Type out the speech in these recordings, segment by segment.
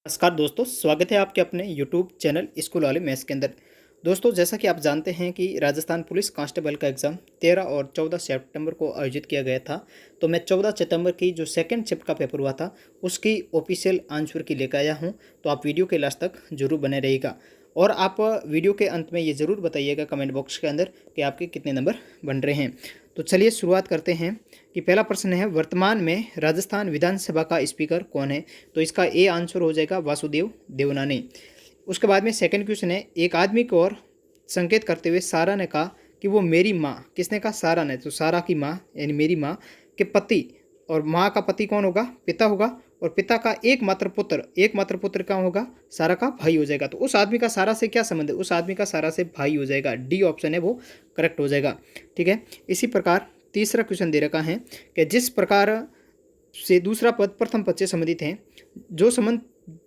नमस्कार दोस्तों, स्वागत है आपके अपने यूट्यूब चैनल स्कूल वाले मैथ्स के अंदर। दोस्तों, जैसा कि आप जानते हैं कि राजस्थान पुलिस कांस्टेबल का एग्ज़ाम 13 और 14 सितंबर को आयोजित किया गया था। तो मैं 14 सितंबर की जो सेकंड शिफ्ट का पेपर हुआ था उसकी ऑफिशियल आंसर की लेकर आया हूं। तो आप वीडियो के लास्ट तक जरूर बने रहिएगा और आप वीडियो के अंत में ये ज़रूर बताइएगा कमेंट बॉक्स के अंदर कि आपके कितने नंबर बन रहे हैं। तो चलिए शुरुआत करते हैं कि पहला प्रश्न है, वर्तमान में राजस्थान विधानसभा का स्पीकर कौन है? तो इसका ए आंसर हो जाएगा वासुदेव देवनानी। उसके बाद में सेकंड क्वेश्चन है, एक आदमी को और संकेत करते हुए सारा ने कहा कि वो मेरी माँ। किसने कहा? सारा ने। तो सारा की माँ यानी मेरी माँ के पति, और माँ का पति कौन होगा? पिता होगा। और पिता का एकमात्र पुत्र कौन होगा? सारा का भाई हो जाएगा। तो उस आदमी का सारा से क्या संबंध है? उस आदमी का सारा से भाई हो जाएगा। डी ऑप्शन है वो करेक्ट हो जाएगा। ठीक है। इसी प्रकार तीसरा क्वेश्चन दे रखा है कि जिस प्रकार से दूसरा पद प्रथम पद से संबंधित है, जो संबंध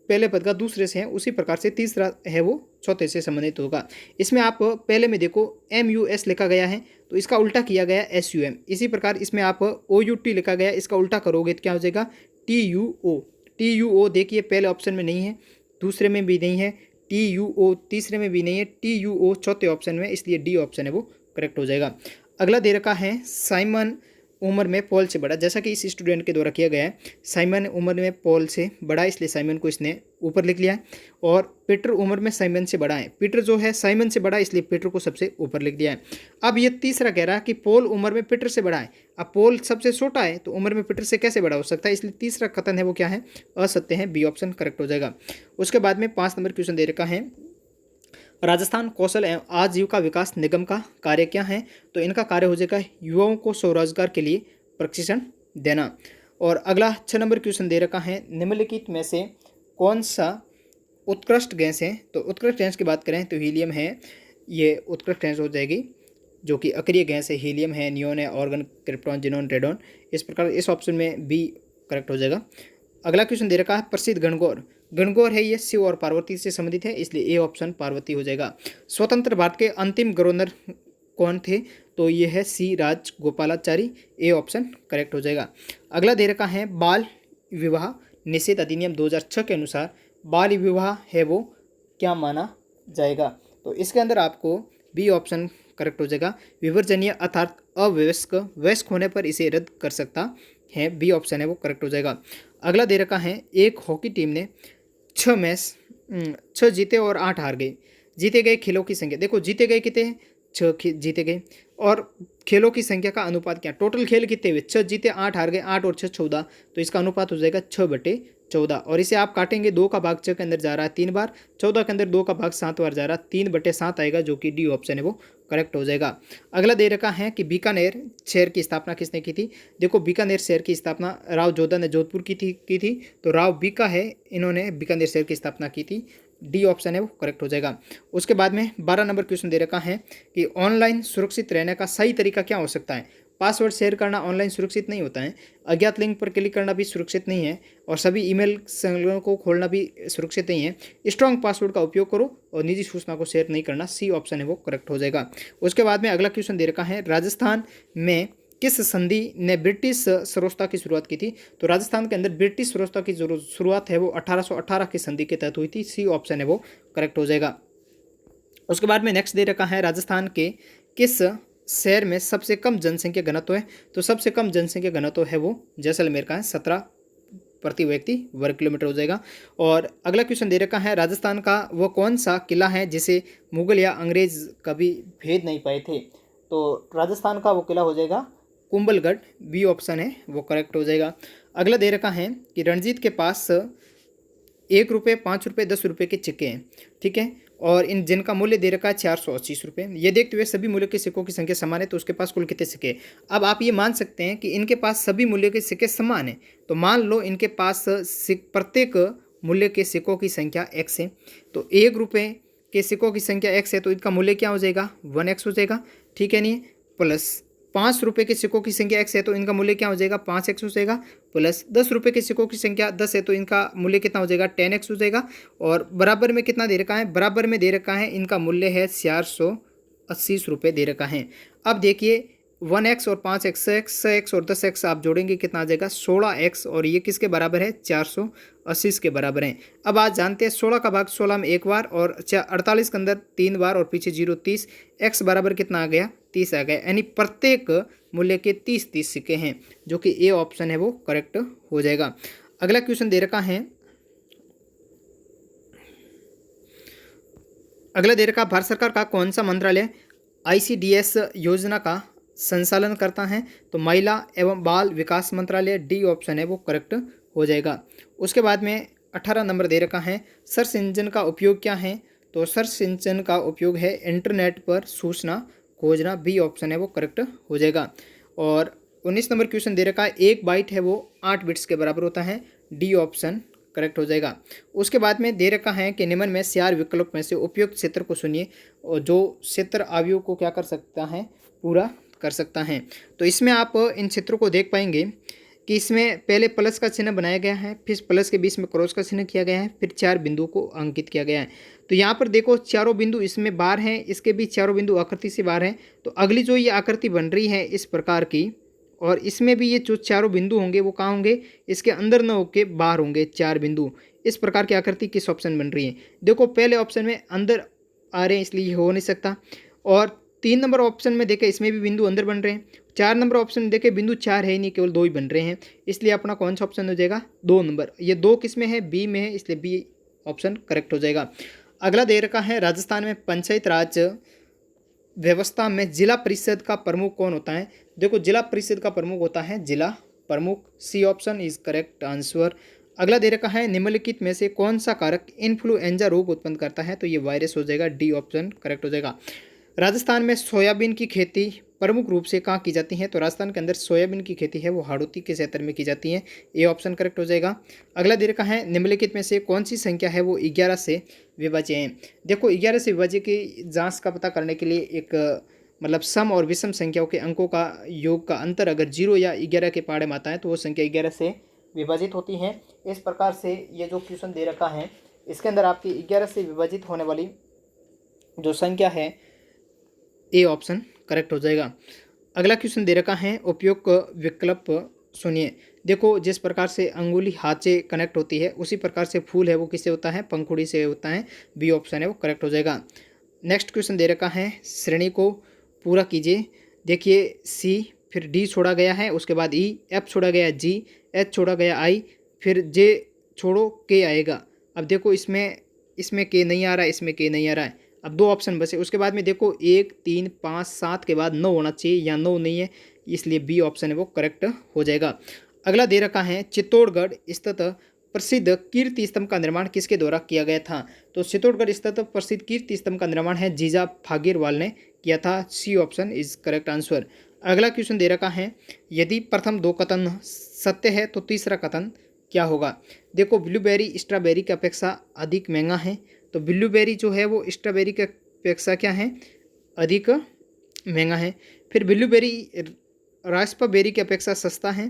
पहले पद का दूसरे से है उसी प्रकार से तीसरा है वो चौथे से संबंधित होगा। इसमें आप पहले में देखो MUS लिखा गया है तो इसका उल्टा किया गया SUM। इसी प्रकार इसमें आप OUT लिखा गया, इसका उल्टा करोगे तो क्या हो जाएगा? TUO देखिए पहले ऑप्शन में नहीं है, दूसरे में भी नहीं है, TUO तीसरे में भी नहीं है, TUO चौथे ऑप्शन में, इसलिए डी ऑप्शन है वो करेक्ट हो जाएगा। अगला दे रखा है, साइमन उम्र में पॉल से बड़ा। जैसा कि इस स्टूडेंट के द्वारा किया गया है, साइमन उम्र में पॉल से बड़ा, इसलिए साइमन को इसने ऊपर लिख लिया है। और पीटर उम्र में साइमन से बड़ा है, पीटर जो है साइमन से बड़ा, इसलिए पीटर को सबसे ऊपर लिख दिया है। अब ये तीसरा कह रहा है कि पॉल उम्र में पीटर से बड़ा है। अब पॉल सबसे छोटा है तो उम्र में पीटर से कैसे बड़ा हो सकता है? इसलिए तीसरा कथन है वो क्या है? असत्य है। बी ऑप्शन करेक्ट हो जाएगा। उसके बाद में 5 नंबर क्वेश्चन दे रखा है, राजस्थान कौशल एवं आजीविका विकास निगम का कार्य क्या है? तो इनका कार्य हो जाएगा युवाओं को स्वरोजगार के लिए प्रशिक्षण देना। और अगला 6 नंबर क्वेश्चन दे रखा है, निम्नलिखित में से कौन सा उत्कृष्ट गैस है? तो उत्कृष्ट गैस की बात करें तो हीलियम है, ये उत्कृष्ट गैस हो जाएगी, जो कि अक्रिय गैस है। हीलियम है, नियोन है, ऑर्गन, क्रिप्टॉन, जिनोन, रेडॉन। इस प्रकार इस ऑप्शन में बी करेक्ट हो जाएगा। अगला क्वेश्चन दे रखा है, प्रसिद्ध गणगौर। गणगौर है ये शिव और पार्वती से संबंधित है, इसलिए ए ऑप्शन पार्वती हो जाएगा। स्वतंत्र भारत के अंतिम गवर्नर कौन थे? तो ये है सी राजगोपालाचारी। ए ऑप्शन करेक्ट हो जाएगा। अगला दे रखा है, बाल विवाह निषेध अधिनियम 2006 के अनुसार बाल विवाह है वो क्या माना जाएगा? तो इसके अंदर आपको बी ऑप्शन करेक्ट हो जाएगा। विवर्जनीय अर्थात अवयस्क, वयस्क होने पर इसे रद्द कर सकता है। बी ऑप्शन है वो करेक्ट हो जाएगा। अगला दे रखा है, एक हॉकी टीम ने 6 मैच 6 जीते और 8 हार गए। जीते गए खेलों की संख्या, देखो जीते गए कितने हैं? 6 जीते गए। और खेलों की संख्या का अनुपात क्या? टोटल खेल कितने हुए? 6 जीते 8 हार गए, 8 और 6 14, तो इसका अनुपात हो जाएगा 6/14। और इसे आप काटेंगे, 2 का भाग 6 के अंदर जा रहा है 3 बार, 14 के अंदर 2 का भाग 7 बार जा रहा है, 3/7 आएगा, जो कि डी ऑप्शन है वो करेक्ट हो जाएगा। अगला दे रखा है कि बीकानेर शहर की स्थापना किसने की थी? देखो बीकानेर शहर की स्थापना राव जोधा ने जोधपुर की थी, तो राव बीका है, इन्होंने बीकानेर शहर की स्थापना की थी। डी ऑप्शन है वो करेक्ट हो जाएगा। उसके बाद में 12 नंबर क्वेश्चन दे रखा है कि ऑनलाइन सुरक्षित रहने का सही तरीका क्या हो सकता है? पासवर्ड शेयर करना ऑनलाइन सुरक्षित नहीं होता है, अज्ञात लिंक पर क्लिक करना भी सुरक्षित नहीं है, और सभी ईमेल संलग्नों को खोलना भी सुरक्षित नहीं है। स्ट्रॉन्ग पासवर्ड का उपयोग करो और निजी सूचना को शेयर नहीं करना। सी ऑप्शन है वो करेक्ट हो जाएगा। उसके बाद में अगला क्वेश्चन दे रखा है, राजस्थान में किस संधि ने ब्रिटिश सरोजता की शुरुआत की थी? तो राजस्थान के अंदर ब्रिटिश सरोजता की जो शुरुआत है वो 1818 की संधि के तहत हुई थी। सी ऑप्शन है वो करेक्ट हो जाएगा। उसके बाद में नेक्स्ट दे रखा है, राजस्थान के किस शहर में सबसे कम जनसंख्या घनत्व है? तो सबसे कम जनसंख्या घनत्व है वो जैसलमेर का है, 17 प्रति व्यक्ति वर्ग किलोमीटर हो जाएगा। और अगला क्वेश्चन दे रखा है, राजस्थान का वो कौन सा किला है जिसे मुगल या अंग्रेज कभी भेद नहीं पाए थे? तो राजस्थान का वो किला हो जाएगा कुंभलगढ़। बी ऑप्शन है वो करेक्ट हो जाएगा। अगला दे रखा है कि रणजीत के पास 1 रुपये, 5 रुपये, 10 रुपये के सिक्के हैं, ठीक है, और इन जिनका मूल्य दे रखा है 480 रुपये। ये देखते हुए सभी मूल्य के सिक्कों की संख्या समान है, तो उसके पास कुल कितने सिक्के हैं? अब आप ये मान सकते हैं कि इनके पास सभी मूल्य के सिक्के समान हैं, तो मान लो इनके पास प्रत्येक मूल्य के सिक्कों की संख्या x है, तो 1 रुपये के सिक्कों की संख्या x है, तो इनका मूल्य क्या हो जाएगा? 1x हो जाएगा, ठीक है नहीं? प्लस 5 रुपये के सिक्कों की संख्या x है, तो इनका मूल्य क्या हो जाएगा? 5x हो जाएगा। प्लस 10 रुपये के सिक्कों की संख्या 10 है, तो इनका मूल्य कितना हो जाएगा? 10x हो जाएगा। और बराबर में कितना दे रखा है? बराबर में दे रखा है इनका मूल्य है 480 रुपये दे रखा है। अब देखिए 1x और 5x, 6x और 10x आप जोड़ेंगे कितना आ जाएगा 16x, और ये किसके बराबर है 480 के बराबर है। अब आज जानते हैं 16 का भाग 16 में एक बार और 48 के अंदर 3 बार और पीछे 0 30, x बराबर कितना आ गया 30 आ गया, यानी प्रत्येक मूल्य के 30 सिक्के हैं, जो कि ए ऑप्शन है वो करेक्ट हो जाएगा। अगला क्वेश्चन दे रखा है, भारत सरकार का कौन सा मंत्रालय ICDS योजना का संचालन करता है, तो महिला एवं बाल विकास मंत्रालय, डी ऑप्शन है वो करेक्ट हो जाएगा। उसके बाद में 18 नंबर दे रखा है, सर्च इंजन का उपयोग क्या है, तो सर्च इंजन का उपयोग है इंटरनेट पर सूचना खोजना, बी ऑप्शन है वो करेक्ट हो जाएगा। और 19 नंबर क्वेश्चन दे रखा है, 1 बाइट है वो 8 बिट्स के बराबर होता है, डी ऑप्शन करेक्ट हो जाएगा। उसके बाद में दे रखा है कि निम्न में चार विकल्प में से उपयुक्त क्षेत्र को सुनिए, और जो क्षेत्र आयु को क्या कर सकता है पूरा कर सकता है। तो इसमें आप इन क्षेत्रों को देख पाएंगे कि इसमें पहले प्लस का चिन्ह बनाया गया है, फिर प्लस के बीच में क्रॉस का चिन्ह किया गया है, फिर 4 बिंदुओं को अंकित किया गया है। तो यहाँ पर देखो चारों बिंदु इसमें बार हैं, इसके बीच चारों बिंदु आकृति से बार हैं। तो अगली जो ये आकृति बन रही है इस प्रकार की, और इसमें भी ये जो चारों बिंदु होंगे वो कहाँ होंगे, इसके अंदर न होके बाहर होंगे 4 बिंदु। इस प्रकार की आकृति किस ऑप्शन बन रही है, देखो पहले ऑप्शन में अंदर आ रहे हैं इसलिए हो नहीं सकता, और 3 नंबर ऑप्शन में देखें इसमें भी बिंदु अंदर बन रहे हैं, 4 नंबर ऑप्शन में देखें बिंदु 4 है ही नहीं, केवल 2 ही बन रहे हैं, इसलिए अपना कौन सा ऑप्शन हो जाएगा 2 नंबर। ये 2 किस में है, बी में है, इसलिए बी ऑप्शन करेक्ट हो जाएगा। अगला दे रखा है, राजस्थान में पंचायत राज व्यवस्था में जिला परिषद का प्रमुख कौन होता है, देखो जिला परिषद का प्रमुख होता है जिला प्रमुख, C option is correct answer. अगला दे रखा है, निम्नलिखित में से कौन सा कारक इन्फ्लुएंजा रोग उत्पन्न करता है, तो ये वायरस हो जाएगा, डी ऑप्शन करेक्ट हो जाएगा। राजस्थान में सोयाबीन की खेती प्रमुख रूप से कहाँ की जाती है, तो राजस्थान के अंदर सोयाबीन की खेती है वो हाड़ौती के क्षेत्र में की जाती है, ये ऑप्शन करेक्ट हो जाएगा। अगला दे रखा है, निम्नलिखित में से कौन सी संख्या है वो 11 से विभाज्य है, देखो 11 से विभाज्य की जांच का पता करने के लिए एक मतलब सम और विषम संख्याओं के अंकों का योग का अंतर अगर 0 या 11 के पाड़े में आता है तो वो संख्या 11 से विभाजित होती है। इस प्रकार से ये जो क्वेश्चन दे रखा है इसके अंदर आपकी 11 से विभाजित होने वाली जो संख्या है ए ऑप्शन करेक्ट हो जाएगा। अगला क्वेश्चन दे रखा है, उपयुक्त विकल्प सुनिए, देखो जिस प्रकार से अंगुली हाथ से कनेक्ट होती है उसी प्रकार से फूल है वो किससे होता है, पंखुड़ी से होता है, बी ऑप्शन है वो करेक्ट हो जाएगा। नेक्स्ट क्वेश्चन दे रखा है, श्रेणी को पूरा कीजिए, देखिए सी फिर डी छोड़ा गया है, उसके बाद ई, एफ छोड़ा गया जी, एच छोड़ा गया आई, फिर जे छोड़ो के आएगा। अब देखो इसमें के नहीं आ रहा है, इसमें के नहीं आ रहा है, अब 2 ऑप्शन बचे। उसके बाद में देखो 1 3 5 7 के बाद 9 होना चाहिए, या 9 नहीं है, इसलिए बी ऑप्शन है वो करेक्ट हो जाएगा। अगला दे रखा है, चित्तौड़गढ़ स्थित प्रसिद्ध कीर्ति स्तंभ का निर्माण किसके द्वारा किया गया था, तो चित्तौड़गढ़ स्थित प्रसिद्ध कीर्ति स्तंभ का निर्माण है जीजा फागीरवाल ने किया था, C option is correct answer. अगला क्वेश्चन दे रखा है, यदि प्रथम 2 कथन सत्य है तो तीसरा कथन क्या होगा, देखो ब्लूबेरी स्ट्रॉबेरी की अपेक्षा अधिक महंगा है, तो ब्लूबेरी जो है वो स्ट्रॉबेरी की अपेक्षा क्या है अधिक महंगा है। फिर ब्लूबेरी रास्पबेरी की अपेक्षा सस्ता है,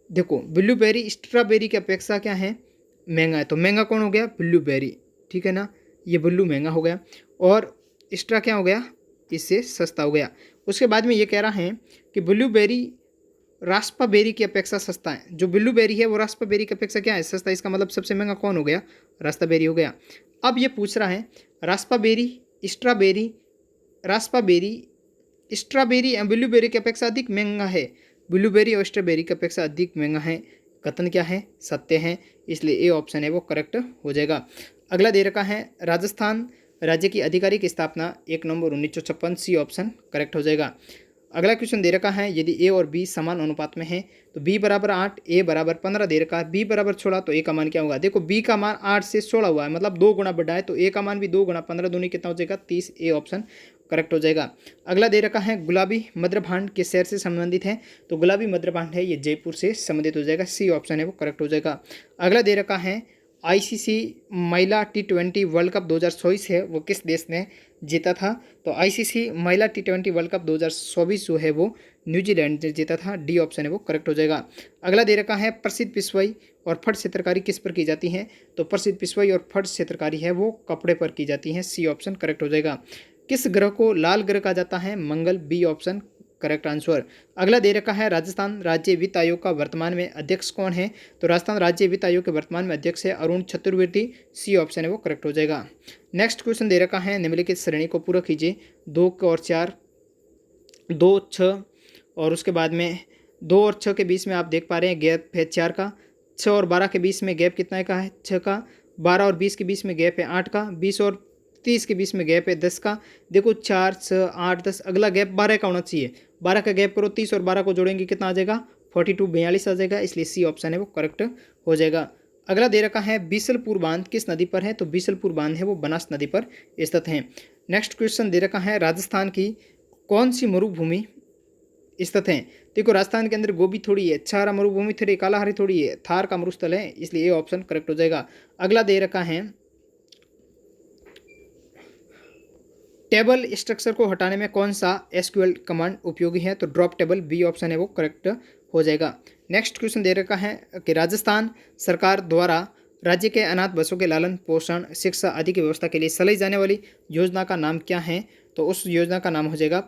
देखो ब्लूबेरी स्ट्रॉबेरी की अपेक्षा क्या है महंगा है, तो महंगा कौन हो गया ब्लूबेरी, ठीक है ना, ये ब्लू महंगा हो गया, और स्ट्रा क्या हो गया इससे सस्ता हो गया। उसके बाद में ये कह रहा है कि ब्लूबेरी रास्पबेरी की अपेक्षा सस्ता है, जो ब्लूबेरी है वो रास्पबेरी की अपेक्षा क्या है सस्ता, इसका मतलब सबसे महंगा कौन हो गया रास्पबेरी हो गया। अब ये पूछ रहा है रास्पबेरी स्ट्रॉबेरी ब्लूबेरी की अपेक्षा अधिक महंगा है, ब्लूबेरी और स्ट्रॉबेरी की अपेक्षा अधिक महंगा है, कथन क्या है सत्य है, इसलिए ए ऑप्शन है वो करेक्ट हो जाएगा। अगला दे रखा है, राजस्थान राज्य की आधिकारिक स्थापना 1 नवंबर 1956, सी ऑप्शन करेक्ट हो जाएगा। अगला क्वेश्चन दे रखा है, यदि ए और बी समान अनुपात में है तो बी बराबर 8, ए बराबर 15 दे रखा है, बी बराबर 16 तो ए का मान क्या होगा, देखो बी का मान 8 से 16 हुआ है मतलब 2 गुना बढ़ा है, तो ए का मान भी 2 गुना 15 दूनी कितना हो जाएगा 30, ए ऑप्शन करेक्ट हो जाएगा। अगला दे रखा है, गुलाबी मद्रभांड किस शहर से संबंधित है, तो गुलाबी मद्रभांड है ये जयपुर से संबंधित हो जाएगा, सी ऑप्शन है वो करेक्ट हो जाएगा। अगला दे रखा है, आईसीसी महिला T20 वर्ल्ड कप 2024 है वो किस देश ने जीता था, तो आईसीसी महिला T20 वर्ल्ड कप 2024 जो है वो न्यूजीलैंड ने जीता था, डी ऑप्शन है वो करेक्ट हो जाएगा। अगला दे रखा है, प्रसिद्ध पिशवाई और फट चित्रकारी किस पर की जाती है, तो प्रसिद्ध पिशवाई और फट चित्रकारी है वो कपड़े पर की जाती है, सी ऑप्शन करेक्ट हो जाएगा। किस ग्रह को लाल ग्रह कहा जाता है, मंगल, बी ऑप्शन करेक्ट आंसर। अगला दे रखा है राजस्थान राज्य वित्त आयोग का वर्तमान में अध्यक्ष कौन है? तो राजस्थान राज्य वित्त आयोग के वर्तमान में अध्यक्ष है अरुण चतुर्वेदी, सी ऑप्शन है वो करेक्ट हो जाएगा। नेक्स्ट क्वेश्चन दे रखा है निम्नलिखित श्रेणी को पूरा कीजिए। 2 और 4, 2 6 और उसके बाद में 2 और 6 के बीच में आप देख पा रहे हैं गैप है 4 का। 6 और 12 के बीच में गैप कितना का है? 6 का। 12 और 20 के बीच में गैप है 8 का। 20 और 30 के बीच में गैप है 10 का। देखो 4 6 8 10, अगला गैप 12 का होना चाहिए। 12 का गैप करो, 30 और 12 को जोड़ेंगे कितना आ जाएगा? 42 42 आ जाएगा, इसलिए सी ऑप्शन है वो करेक्ट हो जाएगा। अगला दे रखा है बीसलपुर बांध किस नदी पर है? तो बीसलपुर बांध है वो बनास नदी पर स्थित है। नेक्स्ट क्वेश्चन दे रखा है राजस्थान की कौन सी मरुभूमि स्थित है? देखो राजस्थान के अंदर गोबी थोड़ी है, छारा मरुभूमि थोड़ी, कालाहारी थोड़ी है, थार का मरुस्थल है, इसलिए ये ऑप्शन करेक्ट हो जाएगा। अगला दे रखा है टेबल स्ट्रक्चर को हटाने में कौन सा एसक्यूएल कमांड उपयोगी है? तो ड्रॉप टेबल, बी ऑप्शन है वो करेक्ट हो जाएगा। नेक्स्ट क्वेश्चन दे रखा है कि राजस्थान सरकार द्वारा राज्य के अनाथ बच्चों के लालन पोषण शिक्षा आदि की व्यवस्था के लिए चलाई जाने वाली योजना का नाम क्या है? तो उस योजना का नाम हो जाएगा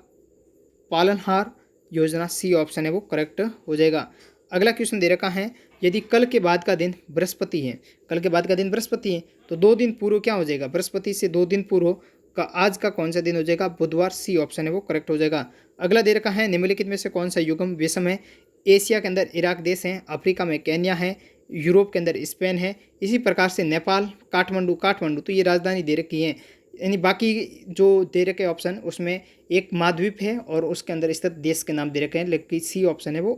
पालनहार योजना, सी ऑप्शन है वो करेक्ट हो जाएगा। अगला क्वेश्चन दे रखा है यदि कल के बाद का दिन बृहस्पति है, कल के बाद का दिन बृहस्पति है तो 2 दिन पूर्व क्या हो जाएगा? बृहस्पति से 2 दिन पूर्व का आज का कौन सा दिन हो जाएगा? बुधवार, सी ऑप्शन है वो करेक्ट हो जाएगा। अगला दे रखा है निम्नलिखित में से कौन सा युग्म विषम है? एशिया के अंदर इराक देश है, अफ्रीका में केन्या है, यूरोप के अंदर स्पेन है, इसी प्रकार से नेपाल, काठमांडू, तो ये राजधानी दे रखी है। यानी बाकी जो दे रखे ऑप्शन उसमें एक महाद्वीप है और उसके अंदर स्थित देश के नाम दे रखे हैं, लेकिन सी ऑप्शन है वो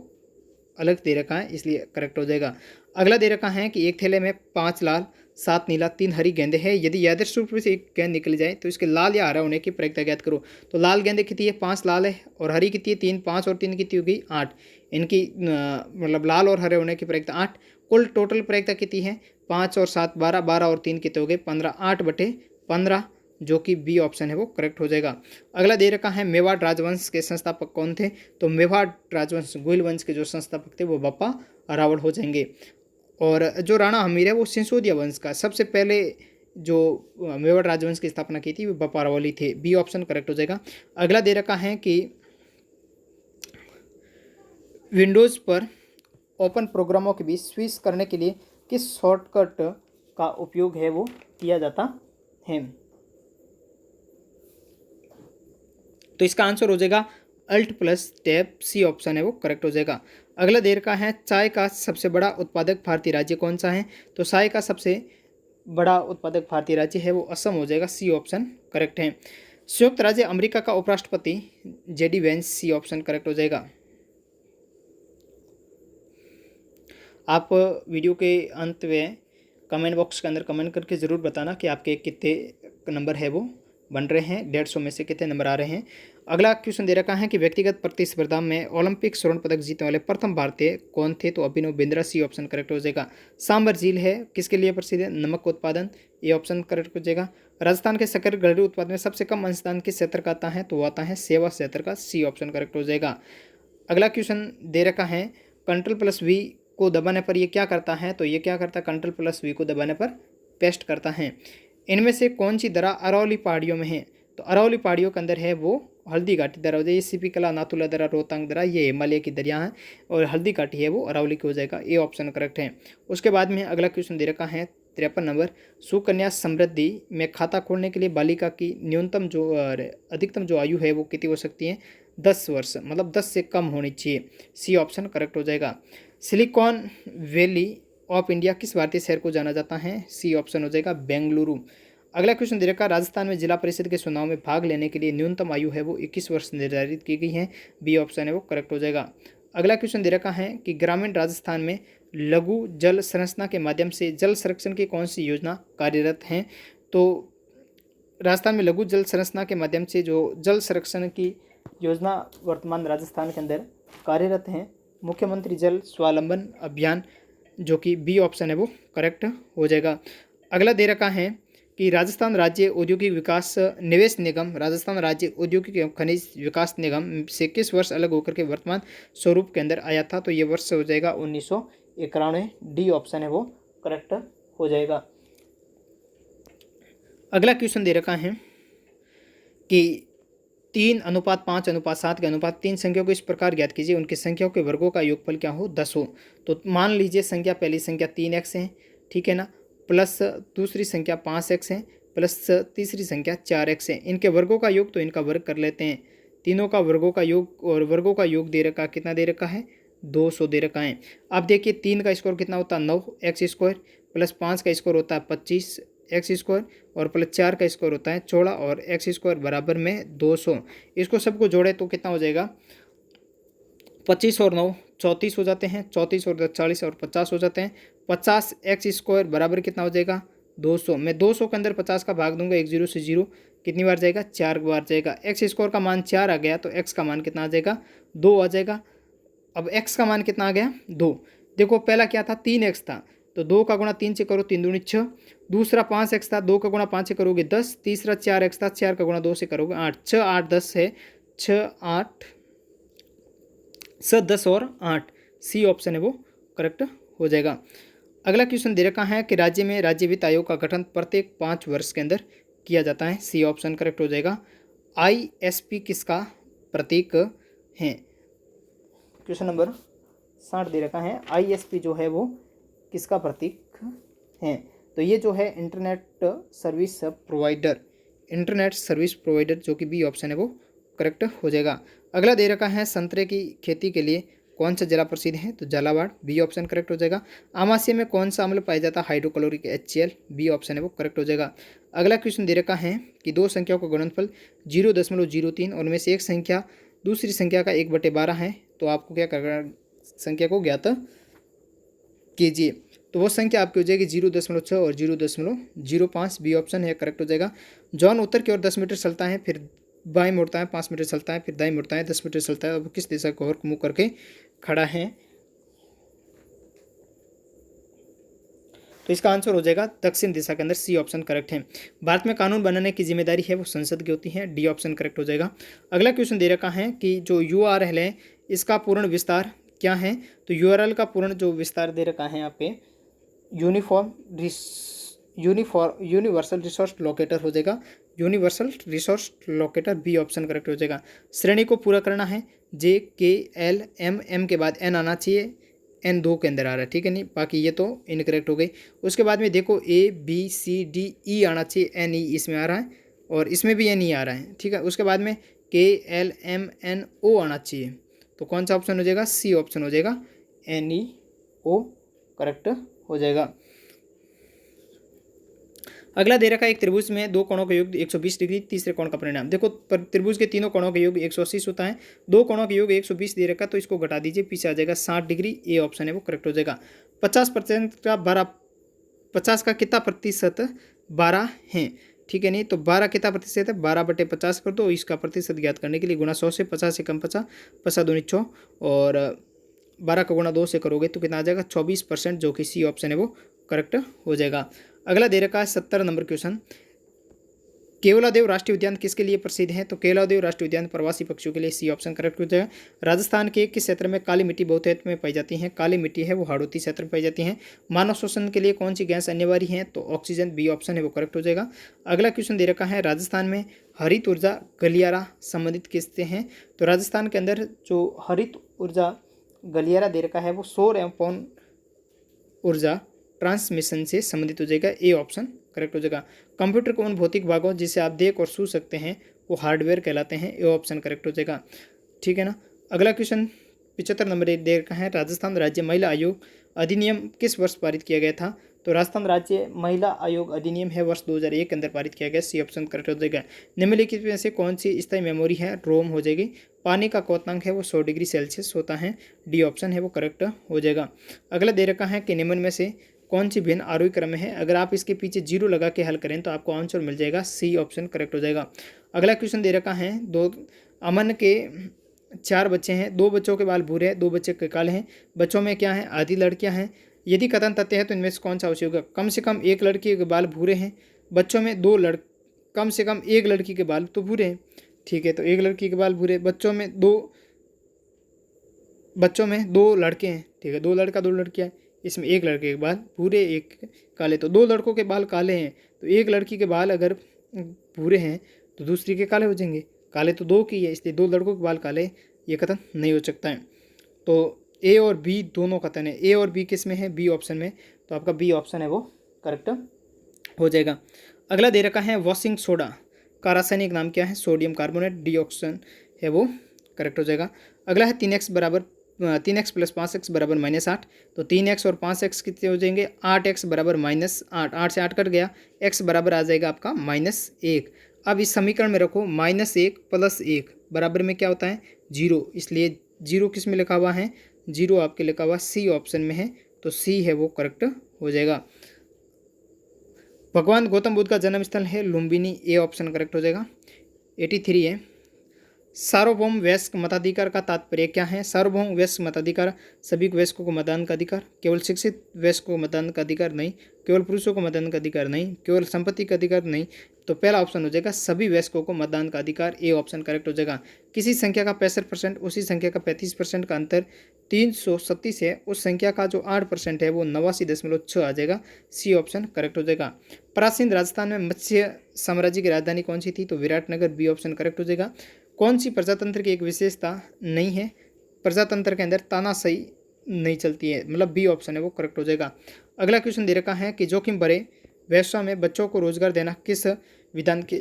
अलग दे रखा है, इसलिए करेक्ट हो जाएगा। अगला दे रखा है कि एक थैले में 5 लाल 7 नीला 3 हरी गेंदे हैं, यदि यादृच्छिक रूप से एक गेंद निकल जाए तो इसके लाल या हरा होने की प्रक्रिया ज्ञात करो। तो लाल गेंदे कितनी है? 5 लाल है, और हरी कितनी है? 3, 5 और 3 कितनी हो गई? 8। इनकी मतलब लाल और हरे होने की प्रक्रिया 8। कुल टोटल प्रक्रिया कितनी है? 5 और 7 12, 12 और 3 कितने हो गए? 15, 8/15, जो कि बी ऑप्शन है वो करेक्ट हो जाएगा। अगला दे रखा है मेवाड़ राजवंश के संस्थापक कौन थे? तो मेवाड़ राजवंश गोइल वंश के जो संस्थापक थे वो बप्पा रावल हो जाएंगे। और जो राणा हमीर है वो सिंसोदिया वंश का सबसे पहले जो मेवाड़ राजवंश की स्थापना की थी वो बप्पा रावल ही थे, बी ऑप्शन करेक्ट हो जाएगा। अगला दे रखा है कि विंडोज़ पर ओपन प्रोग्रामों के बीच स्विच करने के लिए किस शॉर्टकट का उपयोग है वो किया जाता है? तो इसका आंसर हो जाएगा alt plus tab, C option है वो करेक्ट हो जाएगा। अगला दे रखा है चाय का सबसे बड़ा उत्पादक भारतीय राज्य कौन सा है? तो चाय का सबसे बड़ा उत्पादक भारतीय राज्य है वो असम हो जाएगा, सी ऑप्शन करेक्ट है। संयुक्त राज्य अमेरिका का उपराष्ट्रपति JD Vance, C option correct हो जाएगा। आप वीडियो के अंत में कमेंट बॉक्स के अंदर कमेंट करके ज़रूर बताना कि आपके कितने नंबर है वो बन रहे हैं, 150 में से कितने नंबर आ रहे हैं। अगला क्वेश्चन दे रखा है कि व्यक्तिगत प्रतिस्पर्धा में ओलंपिक स्वर्ण पदक जीतने वाले प्रथम भारतीय कौन थे? तो अभिनव बिंद्रा, सी ऑप्शन करेक्ट हो जाएगा। सांबर झील है किसके लिए प्रसिद्ध है? नमक उत्पादन, ये ऑप्शन करेक्ट हो जाएगा। राजस्थान के शक्कर घरेलू उत्पाद में सबसे कम अंशदान किस क्षेत्र का आता है? तो वो आता है सेवा क्षेत्र का, सी ऑप्शन करेक्ट हो जाएगा। अगला क्वेश्चन दे रखा है Ctrl+V को दबाने पर ये क्या करता है? तो ये क्या करता है? Ctrl+V को दबाने पर पेस्ट करता है। इनमें से कौन सी दरा अरावली पहाड़ियों में है? तो अरावली पहाड़ियों के अंदर है वो हल्दी घाटी दरा हो जाए, सीपी कला, नाथुला दरा, रोहतांग दरा, ये हिमालय की दरिया है, और हल्दी घाटी है वो अरावली की हो जाएगा, ये ऑप्शन करेक्ट है। उसके बाद में अगला क्वेश्चन दे रखा है 53 नंबर, सुकन्या समृद्धि में खाता खोलने के लिए बालिका की न्यूनतम जो अधिकतम जो आयु है वो कितनी हो सकती है? 10 वर्ष, मतलब 10 से कम होनी चाहिए, सी ऑप्शन करेक्ट हो जाएगा। सिलिकॉन वैली ऑफ इंडिया किस भारतीय शहर को जाना जाता है? सी ऑप्शन हो जाएगा बेंगलुरु। अगला क्वेश्चन दे रखा राजस्थान में जिला परिषद के चुनाव में भाग लेने के लिए न्यूनतम आयु है वो 21 वर्ष निर्धारित की गई है, बी ऑप्शन है वो करेक्ट हो जाएगा। अगला क्वेश्चन दे रखा है कि ग्रामीण राजस्थान में लघु जल संरचना के माध्यम से जल संरक्षण की कौन सी योजना कार्यरत है? तो राजस्थान में लघु जल संरचना के माध्यम से जो जल संरक्षण की योजना वर्तमान राजस्थान के अंदर कार्यरत है, मुख्यमंत्री जल स्वावलंबन अभियान, जो कि बी ऑप्शन है वो करेक्ट हो जाएगा। अगला दे रखा है कि राजस्थान राज्य औद्योगिक विकास निवेश निगम राजस्थान राज्य औद्योगिक खनिज विकास निगम से किस वर्ष अलग होकर के वर्तमान स्वरूप के अंदर आया था? तो ये वर्ष हो जाएगा 1991, डी ऑप्शन है वो करेक्ट हो जाएगा। अगला क्वेश्चन दे रखा है कि 3:5:7 के अनुपात 3 संख्याओं को इस प्रकार ज्ञात कीजिए, उनकी संख्याओं के वर्गों का योगफल क्या हो, 10 हो। तो मान लीजिए संख्या, पहली संख्या 3x है, ठीक है ना, प्लस दूसरी संख्या 5x है, प्लस तीसरी संख्या 4x है। इनके वर्गों का योग, तो इनका वर्ग कर लेते हैं। तीनों का वर्गों का योग, और वर्गों का योग दे रखा, कितना दे रखा है, 200 दे रखा है। अब देखिए 3 का स्कोर कितना होता है, 9x², प्लस 5 का स्कोर होता है 25x², और प्लस 4 का स्कोर होता है 16, और x² बराबर में 200। इसको सबको जोड़े तो कितना हो जाएगा, 25 और 9 34 हो जाते हैं, 34 और 10 40, और 50 हो जाते हैं। 50x² बराबर कितना हो जाएगा, 200। मैं 200 के अंदर 50 का भाग दूंगा, 1 0 से 0 कितनी बार जाएगा, 4 बार जाएगा। x² का मान 4 आ गया, तो x का मान कितना आ जाएगा, 2 आ जाएगा। अब x का मान कितना आ गया, 2। देखो पहला क्या था, 3x था, तो 2 का गुणा 3 से करो, 3 दूनी 6। दूसरा 5x था, 2 का गुणा 5 से करोगे 10। तीसरा 4x था, 4 का गुणा 2 से करोगे 8। 6 8 10 है, 6 8 10 और 8, सी ऑप्शन है वो करेक्ट हो जाएगा। अगला क्वेश्चन दे रखा है कि राज्य में राज्य वित्त आयोग का गठन प्रत्येक 5 वर्ष के अंदर किया जाता है, सी ऑप्शन करेक्ट हो जाएगा। ISP किसका प्रतीक है, क्वेश्चन नंबर 60 दे रखा है, ISP जो है वो किसका प्रतीक है। तो ये जो है internet service provider, internet service provider, जो कि बी ऑप्शन है वो करेक्ट हो जाएगा। अगला दे रखा है संतरे की खेती के लिए कौन सा जिला प्रसिद्ध है, तो झालावाड़, बी ऑप्शन करेक्ट हो जाएगा। आमाशय में कौन सा अम्ल पाया जाता है, हाइड्रोक्लोरिक HCl, बी ऑप्शन है वो करेक्ट हो जाएगा। अगला क्वेश्चन दे रखा है कि दो संख्याओं का गुणनफल 0.03 और उनमें से एक संख्या दूसरी संख्या का 1/12 है, तो आपको क्या करना, संख्या को ज्ञात कीजिए। तो वो संख्या आपकी हो जाएगी 0.6 और 0.05, बी ऑप्शन है करेक्ट हो जाएगा। जॉन उत्तर की ओर 10 मीटर चलता है, फिर बाएं मुड़ता है, 5 मीटर चलता है, फिर दाएं मुड़ता है, 10 मीटर चलता है। अब किस दिशा को और मुँह करके खड़ा है, तो इसका आंसर हो जाएगा दक्षिण दिशा के अंदर, सी ऑप्शन करेक्ट है। भारत में कानून बनाने की जिम्मेदारी है वो संसद की होती है, डी ऑप्शन करेक्ट हो जाएगा। अगला क्वेश्चन दे रखा है कि जो URL है इसका पूर्ण विस्तार क्या है, तो URL का पूर्ण जो विस्तार दे रखा है आपके यूनिवर्सल रिसोर्स लोकेटर हो जाएगा, universal resource locator, B option correct हो जाएगा। श्रेणी को पूरा करना है, JKLMM के बाद N आना चाहिए, N 2 के अंदर आ रहा है, ठीक है, नहीं बाकी ये तो इनकरेक्ट हो गई। उसके बाद में देखो ABCDE आना चाहिए, NE इसमें आ रहा है, और इसमें भी NE आ रहा है, ठीक है। उसके बाद में KLMNO आना चाहिए, तो कौन सा ऑप्शन हो जाएगा, सी ऑप्शन हो जाएगा, NEO करेक्ट हो जाएगा। अगला दे रखा है एक त्रिभुज में दो कोणों का योग 120 डिग्री, तीसरे कोण का परिणाम। देखो त्रिभुज के तीनों कोणों का योग 180 होता है, दो कोणों का योग 120 दे रखा, तो इसको घटा दीजिए, पीछे आ जाएगा 60 डिग्री, ए ऑप्शन है वो करेक्ट हो जाएगा। 50% का 12, 50 का कितना प्रतिशत 12 है, ठीक है, नहीं तो 12 कितना प्रतिशत है, 12/50 कर दो। इसका प्रतिशत ज्ञात करने के लिए गुणा 100 से, 50 से कम 50, 50 दूनी 6, और 12 का गुणा 2 से करोगे तो कितना आ जाएगा, 24%, जो कि सी ऑप्शन है वो करेक्ट हो जाएगा। अगला दे रखा है 70 नंबर क्वेश्चन, केवलादेव राष्ट्रीय उद्यान किसके लिए प्रसिद्ध है, तो केवलादेव राष्ट्रीय उद्यान प्रवासी पक्षियों के लिए, सी ऑप्शन करेक्ट हो जाएगा। राजस्थान के किस क्षेत्र में काली मिट्टी बहुतायत में पाई जाती है, काली मिट्टी है वो हाड़ौती क्षेत्र में पाई जाती है। मानव श्वसन के लिए कौन सी गैस अनिवार्य है, तो ऑक्सीजन, बी ऑप्शन है वो करेक्ट हो जाएगा। अगला क्वेश्चन दे रखा है राजस्थान में हरित ऊर्जा गलियारा संबंधित किससे हैं, तो राजस्थान के अंदर जो हरित ऊर्जा गलियारा दे रखा है वो सौर एवं पवन ऊर्जा ट्रांसमिशन से संबंधित हो जाएगा, ए ऑप्शन करेक्ट हो जाएगा। कंप्यूटर के उन भौतिक भागों जिसे आप देख और छू सकते हैं वो हार्डवेयर कहलाते हैं, ए ऑप्शन करेक्ट हो जाएगा, ठीक है ना। अगला क्वेश्चन 75 नंबर दे रखा है, राजस्थान राज्य महिला आयोग अधिनियम किस वर्ष पारित किया गया था, तो राजस्थान राज्य महिला आयोग अधिनियम है वर्ष 2001 के अंदर पारित किया गया, सी ऑप्शन करेक्ट हो जाएगा। निम्नलिखित में से कौन सी स्थायी मेमोरी है, रोम हो जाएगी। पानी का क्वथनांक है वो 100 डिग्री सेल्सियस होता है, डी ऑप्शन है वो करेक्ट हो जाएगा। अगला दे रखा है कि निम्न में से कौन सी भिन्न आरोही क्रम है, अगर आप इसके पीछे 0 लगा के हल करें तो आपको आंसर मिल जाएगा, सी ऑप्शन करेक्ट हो जाएगा। अगला क्वेश्चन दे रखा है, अमन के 4 बच्चे हैं, 2 बच्चों के बाल भूरे हैं, 2 बच्चे के काले हैं, बच्चों में क्या है, आधी लड़कियां हैं। यदि कथन तथ्य है तो इनमें से कौन सा आवश्यक होगा, कम से कम एक लड़की के बाल भूरे हैं, बच्चों में कम से कम एक लड़की के बाल तो भूरे हैं, ठीक है, तो एक लड़की के बाल भूरे, बच्चों में दो लड़के हैं, ठीक है, 2 लड़का 2 लड़कियां हैं, इसमें एक लड़के के बाल भूरे एक काले, तो 2 लड़कों के बाल काले हैं, तो एक लड़की के बाल अगर भूरे हैं तो दूसरी के काले हो जाएंगे, काले तो दो की है, इसलिए दो लड़कों के बाल काले, ये कथन नहीं हो सकता है। तो ए और बी दोनों कथन है। ए और बी किस में है? बी ऑप्शन में। तो आपका बी ऑप्शन है वो करेक्ट हो जाएगा। अगला दे रखा है वॉशिंग सोडा का रासायनिक नाम क्या है? Sodium carbonate. डी ऑप्शन है वो करेक्ट हो जाएगा। अगला है 3x प्लस 5x बराबर -8। तो 3x और 5x कितने हो जाएंगे? 8x बराबर -8। 8 से 8 कट गया, x बराबर आ जाएगा आपका -1। अब इस समीकरण में रखो -1 + 1 बराबर में क्या होता है? 0। इसलिए 0 किस में लिखा हुआ है? 0 आपके लिखा हुआ सी ऑप्शन में है। तो सी है वो करेक्ट हो जाएगा। भगवान गौतम बुद्ध का जन्म स्थल है लुम्बिनी। ए ऑप्शन करेक्ट हो जाएगा। 83 है। सार्वभौम वयस्क मताधिकार का तात्पर्य क्या है? सार्वभौम वयस्क मताधिकार सभी वयस्कों को मतदान का अधिकार, केवल शिक्षित वयस्कों को मतदान का अधिकार नहीं, केवल पुरुषों को मतदान का अधिकार नहीं, केवल संपत्ति का अधिकार नहीं। तो पहला ऑप्शन हो जाएगा सभी वयस्कों को मतदान का अधिकार। ए ऑप्शन करेक्ट हो जाएगा। किसी संख्या का 65% उसी संख्या का 35% का अंतर 337 है, उस संख्या का जो 8% है वो 89.6 आ जाएगा। सी ऑप्शन करेक्ट हो जाएगा। प्राचीन राजस्थान में मत्स्य साम्राज्य की राजधानी कौन सी थी? तो विराटनगर। बी ऑप्शन करेक्ट हो जाएगा। कौन सी प्रजातंत्र की एक विशेषता नहीं है? प्रजातंत्र के अंदर तानाशाही नहीं चलती है, मतलब बी ऑप्शन है वो करेक्ट हो जाएगा। अगला क्वेश्चन दे रखा है कि जोखिम भरे व्यवसाय में बच्चों को रोजगार देना किस विधान के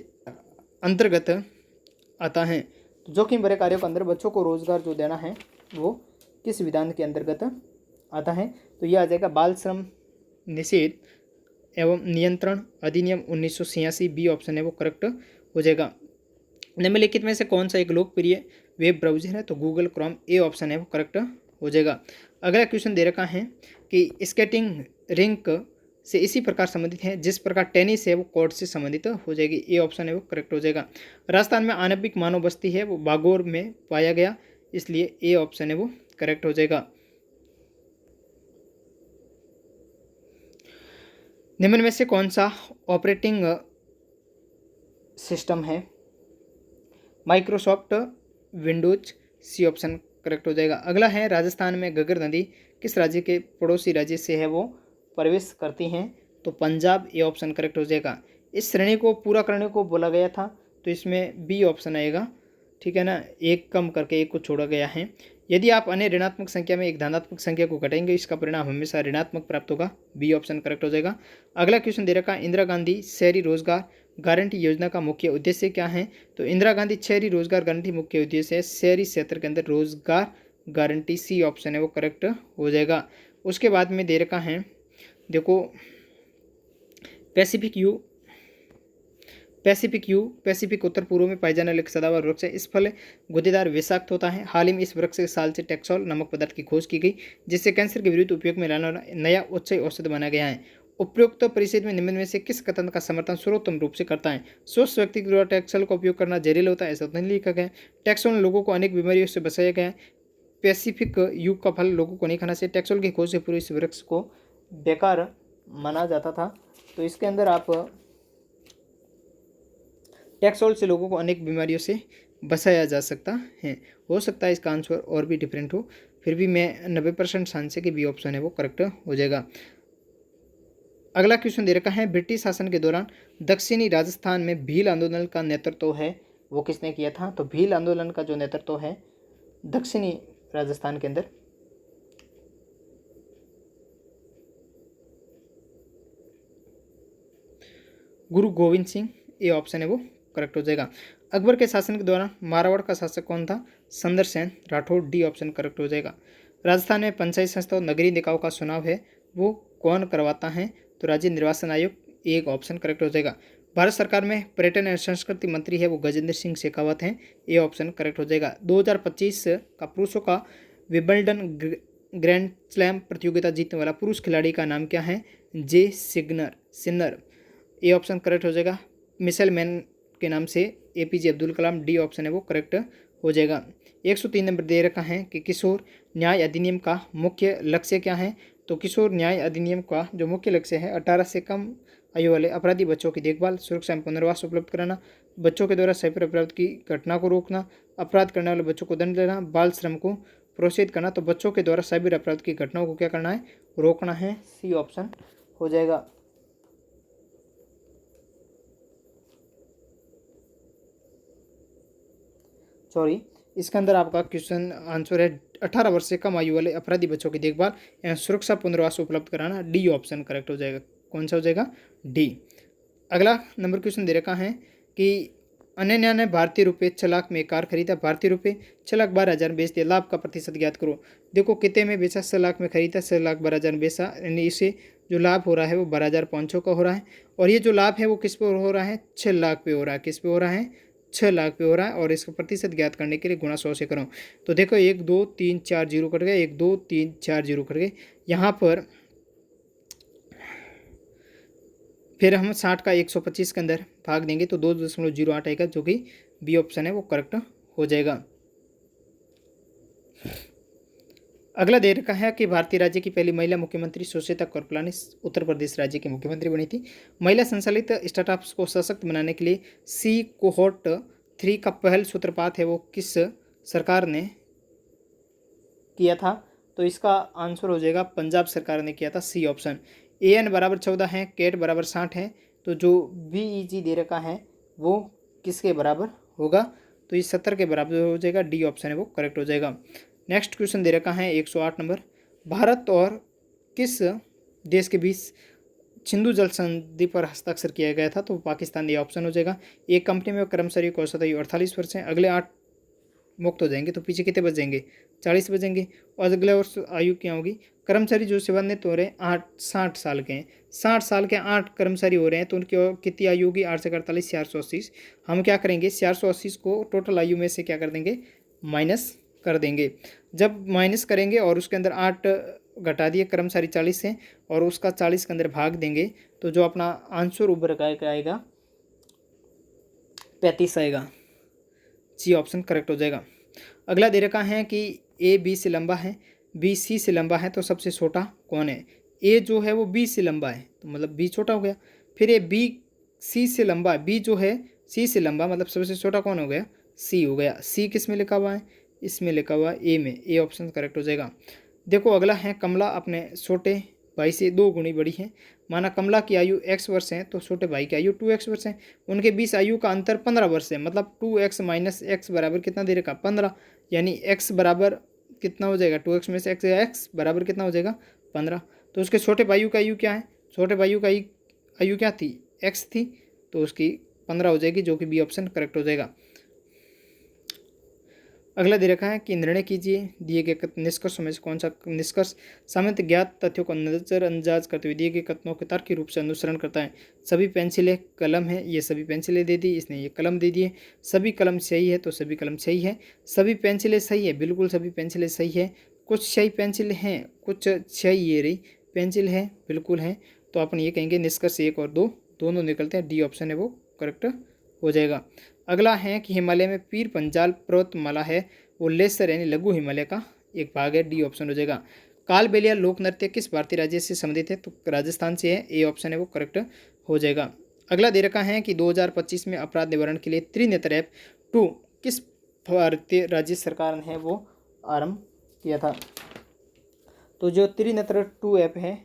अंतर्गत आता है? तो जोखिम भरे कार्यों के अंदर बच्चों को रोजगार जो देना है वो किस विधान के अंतर्गत आता है? तो यह आ जाएगा बाल श्रम निषेध एवं नियंत्रण अधिनियम 1986। बी ऑप्शन है वो करेक्ट हो जाएगा। निम्नलिखित में से कौन सा एक लोकप्रिय वेब ब्राउजर है? तो गूगल क्रोम। ए ऑप्शन है वो करेक्ट हो जाएगा। अगला क्वेश्चन दे रखा है कि स्केटिंग रिंक से इसी प्रकार संबंधित है जिस प्रकार टेनिस है वो कोर्ट से संबंधित हो जाएगी। ए ऑप्शन है वो करेक्ट हो जाएगा। राजस्थान में आणविक मानव बस्ती है वो बागोर में पाया गया, इसलिए ए ऑप्शन है वो करेक्ट हो जाएगा। निम्न में से कौन सा ऑपरेटिंग सिस्टम है? Microsoft Windows. C option correct हो जाएगा। अगला है राजस्थान में घग्गर नदी किस राज्य के पड़ोसी राज्य से है वो प्रवेश करती हैं? तो पंजाब। ए ऑप्शन करेक्ट हो जाएगा। इस श्रेणी को पूरा करने को बोला गया था, तो इसमें बी ऑप्शन आएगा, ठीक है ना। एक कम करके एक को छोड़ा गया है। यदि आप अन्य ऋणात्मक संख्या में एक धनात्मक संख्या को घटाएंगे इसका परिणाम हमेशा ऋणात्मक प्राप्त होगा। बी ऑप्शन करेक्ट हो जाएगा। अगला क्वेश्चन दे रखा है इंदिरा गांधी शहरी रोजगार गारंटी योजना का मुख्य उद्देश्य क्या है? तो इंदिरा गांधी शहरी रोजगार गारंटी मुख्य उद्देश्य है शहरी क्षेत्र के अंदर रोजगार गारंटी। सी ऑप्शन है वो करेक्ट हो जाएगा। उसके बाद में दे रखा है देखो पैसिफिक उत्तर पूर्व में पाए जाने वाला एक सदाबहार वृक्ष है। इस फल गुदेदार विषाक्त होता है। हाल ही में इस वृक्ष के साल से टेक्सोल नामक पदार्थ की खोज की गई जिससे कैंसर के विरुद्ध उपयोग में लाने वाला नया उच्च औषध बनाया गया है। उपरोक्त परिषद में निम्न में से किस कथन का समर्थन सर्वोत्तम रूप से करता है? स्वस्थ व्यक्ति के द्वारा टेक्सोल का उपयोग करना जहरीला होता है, ऐसा नहीं लिखा गया है। टेक्सोल ने लोगों को अनेक बीमारियों से बचाया गया है। पैसिफिक युग का फल लोगों को नहीं खाना चाहिए। टेक्सोल की खोज से पूरे इस वृक्ष को बेकार माना जाता था। तो इसके अंदर आप टेक्सोल से लोगों को अनेक बीमारियों से बचाया जा सकता है। हो सकता है इसका आंसर और भी डिफरेंट हो, फिर भी मैं 90% चांस है कि बी ऑप्शन है वो करेक्ट हो जाएगा। अगला क्वेश्चन दे रखा है ब्रिटिश शासन के दौरान दक्षिणी राजस्थान में भील आंदोलन का नेतृत्व है वो किसने किया था? तो भील आंदोलन का जो नेतृत्व है दक्षिणी राजस्थान के अंदर गुरु गोविंद सिंह। ये ऑप्शन है वो करेक्ट हो जाएगा। अकबर के शासन के दौरान मारवाड़ का शासक कौन था? सुंदर Sen Rathore. D option correct हो जाएगा। राजस्थान में पंचायत संस्था और नगरीय निकायों का चुनाव है वो कौन करवाता है? तो राज्य निर्वाचन आयोग। एक ऑप्शन करेक्ट हो जाएगा। भारत सरकार में पर्यटन एवं संस्कृति मंत्री है वो गजेंद्र सिंह शेखावत हैं। ए ऑप्शन करेक्ट हो जाएगा। 2025 का पुरुषों का विंबलडन ग्रैंड स्लैम प्रतियोगिता जीतने वाला पुरुष खिलाड़ी का नाम क्या है? जे सिन्नर। ए ऑप्शन करेक्ट हो जाएगा। मिसाइल मैन के नाम से APJ Abdul Kalam. D option है वो करेक्ट हो जाएगा। 103 नंबर दे रखा है कि किशोर न्याय अधिनियम का मुख्य लक्ष्य क्या है? तो किशोर न्याय अधिनियम का जो मुख्य लक्ष्य है 18 से कम आयु वाले अपराधी बच्चों की देखभाल, सुरक्षा एवं पुनर्वास उपलब्ध कराना, बच्चों के द्वारा साइबर अपराध की घटना को रोकना, अपराध करने वाले बच्चों को दंड देना, बाल श्रम को प्रोत्साहित करना। तो बच्चों के द्वारा साइबर अपराध की घटनाओं को क्या करना है? रोकना है। सी ऑप्शन हो जाएगा। सॉरी, इसके अंदर आपका क्वेश्चन आंसर है 18 वर्ष से कम आयु वाले अपराधी बच्चों की देखभाल एवं सुरक्षा पुनर्वास उपलब्ध कराना। डी ऑप्शन करेक्ट हो जाएगा। कौन सा हो जाएगा? डी। अगला नंबर क्वेश्चन दे रखा है कि अनन्या ने भारतीय रुपये 6 लाख में कार खरीदा, भारतीय रुपये 6,12,000 बेच दिया, लाभ का प्रतिशत ज्ञात करो। देखो कितने में बेचा? 6 लाख में खरीदा, 6,12,000 बेचा, यानी इसे जो लाभ हो रहा है वो 12,500 का हो रहा है। और ये जो लाभ है वो किस पे हो रहा है? 6 लाख पे हो रहा है। किस पे हो रहा है? 6 लाख पे हो रहा है। और इसका प्रतिशत ज्ञात करने के लिए गुणा 100 से करो। तो देखो 1 2 3 4 जीरो कट गए, 1 2 3 4 जीरो कट गए। यहाँ पर फिर हम 60 का 125 के अंदर भाग देंगे तो 2.08 आएगा, जो कि बी ऑप्शन है वो करेक्ट हो जाएगा। अगला दे रखा है कि भारतीय राज्य की पहली महिला मुख्यमंत्री सुचेता कृपलानी उत्तर प्रदेश राज्य की मुख्यमंत्री बनी थी। महिला संचालित स्टार्टअप्स को सशक्त बनाने के लिए सी कोहोर्ट 3 का पहल सूत्रपात है वो किस सरकार ने किया था? तो इसका आंसर हो जाएगा पंजाब सरकार ने किया था, सी ऑप्शन। AN बराबर 14 है, कैट बराबर 60 है, तो जो BEG दे रखा है वो किसके बराबर होगा? तो ये 70 के बराबर हो जाएगा। डी ऑप्शन है वो करेक्ट हो जाएगा। नेक्स्ट क्वेश्चन दे रखा है 108 नंबर, भारत और किस देश के बीच सिंधु जल संधि पर हस्ताक्षर किया गया था? तो पाकिस्तान, ये ऑप्शन हो जाएगा। एक कंपनी में कर्मचारियों की औसत आयु 48 वर्ष है, अगले 8 मुक्त हो जाएंगे तो पीछे कितने बच जाएंगे? 40 बचेंगे। और अगले वर्ष आयु क्या होगी? कर्मचारी जो सेवानिवृत्त हो रहे हैं 60 साल के हैं, 60 साल के 8 कर्मचारी हो रहे हैं, तो उनकी कितनी आयु होगी? 8 से 48 480। हम क्या करेंगे? 480 को टोटल आयु में से क्या कर देंगे? माइनस कर देंगे। जब माइनस करेंगे और उसके अंदर 8 घटा दिए, कर्मचारी 40 हैं, और उसका 40 के अंदर भाग देंगे, तो जो अपना आंसर उभर कर आएगा 35 आएगा। सी ऑप्शन करेक्ट हो जाएगा। अगला दे रखा है कि A B से लंबा है, B C से लंबा है, तो सबसे छोटा कौन है? A जो है वो B से लंबा है, तो मतलब B छोटा हो गया। फिर ये B C से लंबा है, B जो है C से लंबा, मतलब सबसे छोटा कौन हो गया? C हो गया। C किस में लिखा हुआ है? इसमें लिखा हुआ है A में। A ऑप्शन करेक्ट हो जाएगा। देखो अगला है, कमला अपने छोटे भाई से 2 गुनी बड़ी है। माना कमला की आयु x वर्ष है, तो छोटे भाई की आयु 2x वर्ष है। उनके बीच आयु का अंतर 15 वर्ष है, मतलब 2x माइनस एक्स बराबर कितना दे रखा? 15। यानी x बराबर कितना हो जाएगा? 2x में से x बराबर कितना हो जाएगा? 15। तो उसके छोटे भाइयों का आयु क्या है? छोटे भाइयों का आयु क्या थी? x थी, तो उसकी 15 हो जाएगी, जो कि बी ऑप्शन करेक्ट हो जाएगा। अगला दे रखा है कि निर्णय कीजिए दिए गए निष्कर्षों में से कौन सा निष्कर्ष सामान्य ज्ञात तथ्यों को नजरअंदाज करते हुए दिए गए कथनों के तार्किक रूप से अनुसरण करता है। सभी पेंसिलें कलम है, ये सभी पेंसिलें दे दी, इसने ये कलम दे दिए। सभी कलम सही है, तो सभी कलम सही है। सभी पेंसिलें सही है, बिल्कुल सभी पेंसिलें सही है। कुछ सही पेंसिल हैं, कुछ सही ये रही पेंसिल है, बिल्कुल है। तो अपन ये कहेंगे निष्कर्ष 1 और 2 दोनों निकलते हैं। डी ऑप्शन है वो करेक्ट हो जाएगा। अगला है कि हिमालय में पीर पंजाल पर्वतमाला है, वो लेसर यानी लघु हिमालय का एक भाग है। डी ऑप्शन हो जाएगा। कालबेलिया लोक नृत्य किस भारतीय राज्य से संबंधित है? तो राजस्थान से है। ए ऑप्शन है वो करेक्ट हो जाएगा। अगला दे रखा है कि 2025 में अपराध निवारण के लिए त्रिनेत्र ऐप 2 किस भारतीय राज्य सरकार ने वो आरंभ किया था? तो जो त्रिनेत्र 2 ऐप है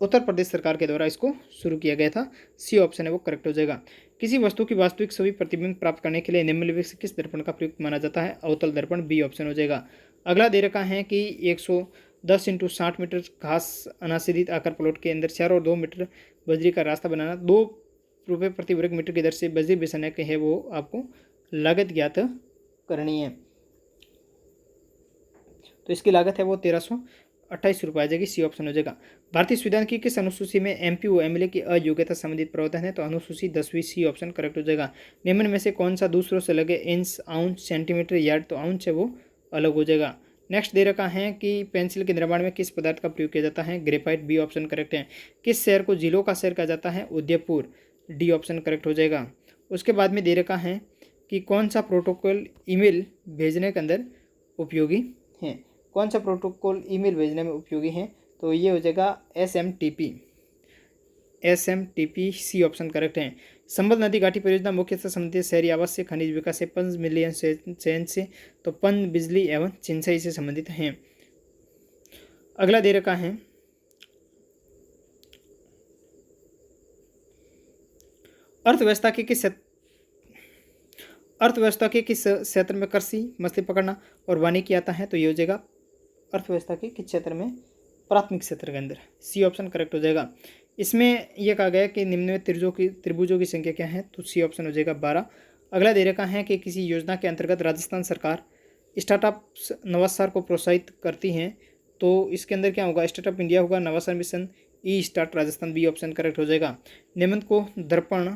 उत्तर प्रदेश सरकार के द्वारा इसको शुरू किया गया था। सी ऑप्शन है वो करेक्ट हो जाएगा। किसी वस्तु की वास्तविक छवि प्रतिबिंब प्राप्त करने के लिए निम्नलिखित से किस दर्पण का प्रयुक्त माना जाता है? अवतल दर्पण। बी ऑप्शन हो जाएगा। अगला दे रखा है कि 110 × 60 मीटर घास अनाच्छादित आकार प्लॉट के अंदर 4 और 2 मीटर बजरी का रास्ता बनाना 2 रुपये प्रति वर्ग मीटर की दर से बजरी बिछाने के है वो आपको लागत ज्ञात करनी है। तो इसकी लागत है वो 1328 रुपये आ जाएगी। सी ऑप्शन हो जाएगा। भारतीय संविधान की किस अनुसूची में MP व MLA की अयोग्यता संबंधित प्रावधान है? तो अनुसूची 10वीं। सी ऑप्शन करेक्ट हो जाएगा। निम्न में से कौन सा दूसरों से लगे इंच, आउंस, सेंटीमीटर, यार्ड? तो आउंस है वो अलग हो जाएगा। नेक्स्ट दे रखा है कि पेंसिल के निर्माण में किस पदार्थ का प्रयोग किया जाता है? ग्रेफाइट। बी ऑप्शन करेक्ट है। किस शहर को जिलों का शहर कहा जाता है? उदयपुर। डी ऑप्शन करेक्ट हो जाएगा। उसके बाद में दे रखा है कि कौन सा प्रोटोकॉल ईमेल भेजने के अंदर उपयोगी है? कौन सा प्रोटोकॉल ईमेल भेजने में उपयोगी है? तो ये हो जाएगा SMTP। सी ऑप्शन करेक्ट है। संबल नदी घाटी परियोजना मुख्यतः संबंधित शहरी आवास से खनिज विकास से पंच मिलियन चयन से, तो पन बिजली एवं सिंचाई से संबंधित हैं। अगला दे रखा है अर्थव्यवस्था के किस अर्थव्यवस्था के किस क्षेत्र में कृषि, मछली पकड़ना और वानिकी आता है? तो ये हो जाएगा अर्थव्यवस्था के किस क्षेत्र में? प्राथमिक क्षेत्र के अंदर। सी ऑप्शन करेक्ट हो जाएगा। इसमें यह कहा गया कि निम्न में त्रिभुजों की संख्या क्या है? तो सी ऑप्शन हो जाएगा 12। अगला दे रखा है कि किसी योजना के अंतर्गत राजस्थान सरकार स्टार्टअप्स नवाचार को प्रोत्साहित करती हैं, तो इसके अंदर क्या होगा? स्टार्टअप इंडिया होगा, नवाचार mission, e start Rajasthan, B option correct हो जाएगा। निम्न को दर्पण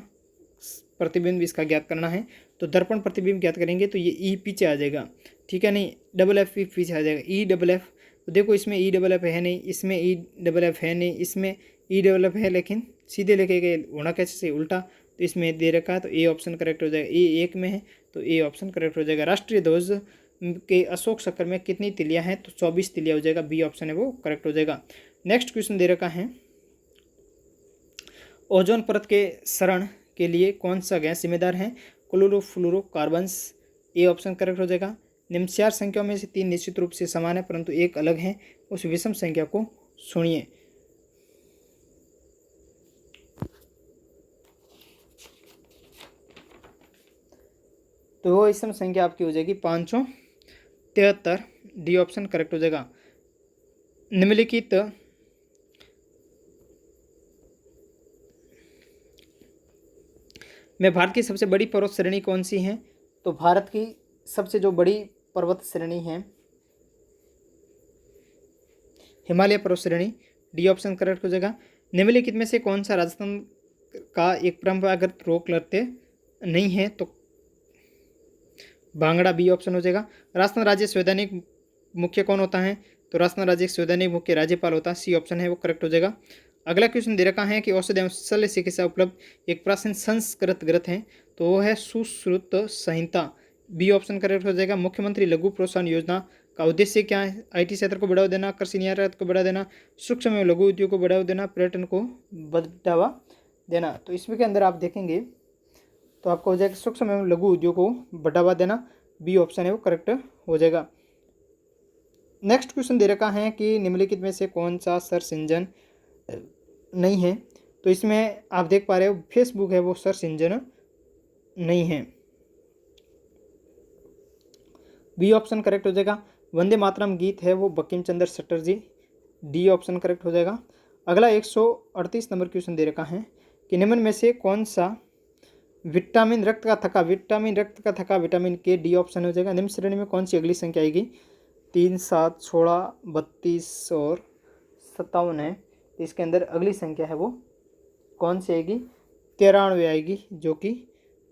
प्रतिबिंब इसका ज्ञात करना है, तो दर्पण प्रतिबिंब ज्ञात करेंगे तो ये ई पीछे आ जाएगा, ठीक है, नहीं डबल एफ भी पीछे आ जाएगा, ई डबल एफ। तो देखो इसमें ई डबल एफ है नहीं, इसमें ई डबल एफ है नहीं, इसमें ई डबल एफ है, लेकिन सीधे लेके गए होना कैसे से उल्टा, तो इसमें दे रखा है, तो ए ऑप्शन करेक्ट हो जाएगा। ए एक में है तो ए ऑप्शन करेक्ट हो जाएगा। राष्ट्रीय ध्वज के अशोक चक्र में कितनी तिलियां हैं? तो 24 तिलियां हो जाएगा, बी ऑप्शन है वो करेक्ट हो जाएगा। नेक्स्ट क्वेश्चन दे रखा है, ओजोन परत के क्षरण के लिए कौन सा गैस जिम्मेदार है? क्लोरोफ्लोरोकार्बन्स, ए ऑप्शन करेक्ट हो जाएगा। निम्न चार संख्याओं में से तीन निश्चित रूप से समान है परंतु एक अलग है, उस विषम संख्या को सुनिए। तो वो विषम संख्या आपकी हो जाएगी 573, डी ऑप्शन करेक्ट हो जाएगा। निम्नलिखित में भारत की सबसे बड़ी पर्वत श्रेणी कौन सी है? तो भारत की सबसे जो बड़ी पर्वत श्रेणी है हिमालय पर्वत श्रेणी, डी ऑप्शन करेक्ट हो जाएगा। निम्नलिखित में से कौन सा राजस्थान का एक परंपरागत लोक नृत्य नहीं है? तो भांगड़ा, बी ऑप्शन हो जाएगा। राजस्थान राज्य संवैधानिक मुख्य कौन होता है? तो राजस्थान राज्य संवैधानिक मुख्य राज्यपाल होता है, सी ऑप्शन है वो करेक्ट हो जाएगा। अगला क्वेश्चन दे रखा है कि औषधि एवं शल्य चिकित्सा उपलब्ध एक प्राचीन संस्कृत ग्रंथ है, तो वो है सुश्रुत संहिता, बी ऑप्शन करेक्ट हो जाएगा। मुख्यमंत्री लघु प्रोत्साहन योजना का उद्देश्य क्या है? आईटी क्षेत्र को बढ़ावा देना, कृषि निर्यात को बढ़ावा देना, सूक्ष्म एवं लघु उद्योग को बढ़ावा देना, पर्यटन को बढ़ावा देना। तो इसमें के अंदर आप देखेंगे तो आपको हो जाएगा सूक्ष्म एवं लघु उद्योग को बढ़ावा देना, बी ऑप्शन है वो करेक्ट हो जाएगा। नेक्स्ट क्वेश्चन दे रखा है कि निम्नलिखित में से कौन सा सर्च इंजन नहीं है? तो इसमें आप देख पा रहे हो फेसबुक है वो सर्च इंजन नहीं है, बी ऑप्शन करेक्ट हो जाएगा। वंदे मातरम गीत है वो Bankim Chandra Chatterjee, D option correct हो जाएगा। अगला 138 नंबर क्वेश्चन दे रखा है कि निम्न में से कौन सा विटामिन रक्त का थका विटामिन के, डी ऑप्शन हो जाएगा। निम्न श्रेणी में कौन सी अगली संख्या आएगी? 3, 7, 16, 32 और 57 है, तो इसके अंदर अगली संख्या है वो कौन सी आएगी? 93 आएगी, जो कि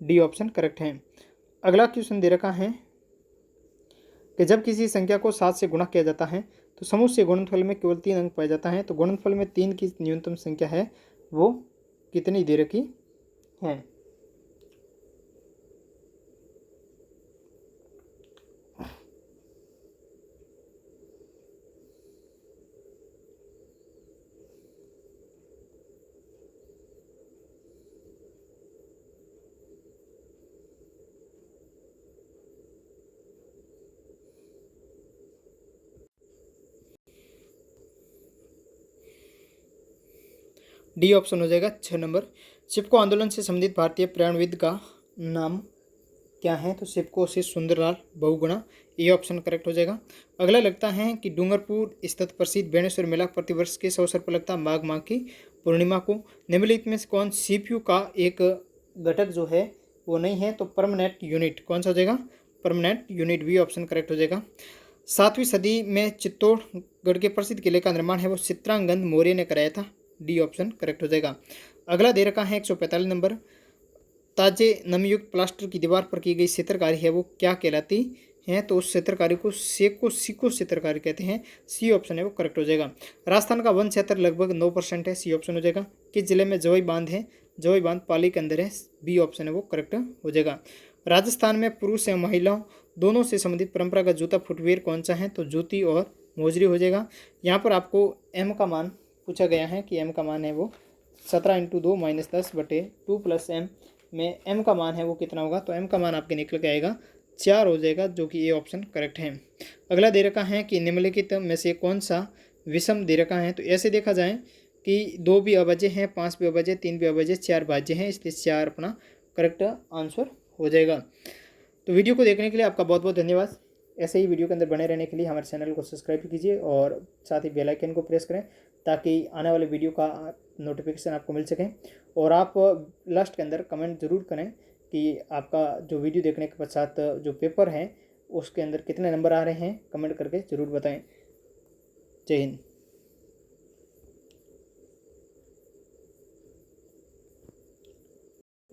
डी ऑप्शन करेक्ट है। अगला क्वेश्चन दे रखा है कि जब किसी संख्या को 7 से गुणा किया जाता है तो समुच्चय गुणनफल में केवल 3 अंक पाए जाता है, तो गुणनफल में 3 की न्यूनतम संख्या है वो कितनी दे रखी है? डी ऑप्शन हो जाएगा 6 नंबर। चिपको आंदोलन से संबंधित भारतीय पर्यावरणविद का नाम क्या है? तो चिपको से सुंदरलाल बहुगुणा, ये ऑप्शन करेक्ट हो जाएगा। अगला लगता है कि डूंगरपुर स्थित प्रसिद्ध बेणेश्वर मेला प्रतिवर्ष किस अवसर पर लगता है? माघ माह की पूर्णिमा को। निम्नलिखित में से कौन सीपीयू का एक घटक जो है वो नहीं है? तो परमानेंट यूनिट, कौन सा हो जाएगा? Permanent unit, B option correct हो जाएगा। 7वीं सदी में चित्तौड़गढ़ के प्रसिद्ध किले का निर्माण है वो चित्रांगद मौर्य ने कराया था, डी ऑप्शन करेक्ट हो जाएगा। अगला दे रखा है 145 नंबर, ताजे नमयुक्त प्लास्टर की दीवार पर की गई चित्रकारी है वो क्या कहलाती है? तो उस चित्रकारी को सीको चित्रकारी कहते हैं, सी ऑप्शन है वो करेक्ट हो जाएगा। राजस्थान का वन क्षेत्र लगभग 9% है, सी ऑप्शन हो जाएगा। किस जिले में जवई बांध है? जवई बांध पाली के अंदर है, बी ऑप्शन है वो करेक्ट हो जाएगा। राजस्थान में पुरुष एवं महिलाओं दोनों से संबंधित परंपरागत जूता फुटवेयर कौन सा है? तो जूती और मोजरी हो जाएगा। यहाँ पर आपको एम का मान पूछा गया है कि एम का मान है वो 17 × 2 - 10/2 + m में एम का मान है वो कितना होगा? तो एम का मान आपके निकल के आएगा 4 हो जाएगा, जो कि ए ऑप्शन करेक्ट है। अगला दे रखा है कि निम्नलिखित में से कौन सा विषम दे रखा है? तो ऐसे देखा जाए कि 2 भी अभाज्य हैं, 5 भी अभाज्य, 3 भी अभाज्य, 4 भाज्य हैं, इसलिए 4 अपना करेक्ट आंसर हो जाएगा। तो वीडियो को देखने के लिए आपका बहुत बहुत धन्यवाद। ऐसे ही वीडियो के अंदर बने रहने के लिए हमारे चैनल को सब्सक्राइब कीजिए और साथ ही बेल आइकन को प्रेस करें ताकि आने वाले वीडियो का नोटिफिकेशन आपको मिल सके। और आप लास्ट के अंदर कमेंट ज़रूर करें कि आपका जो वीडियो देखने के पश्चात जो पेपर है उसके अंदर कितने नंबर आ रहे हैं, कमेंट करके ज़रूर बताएं। जय हिंद।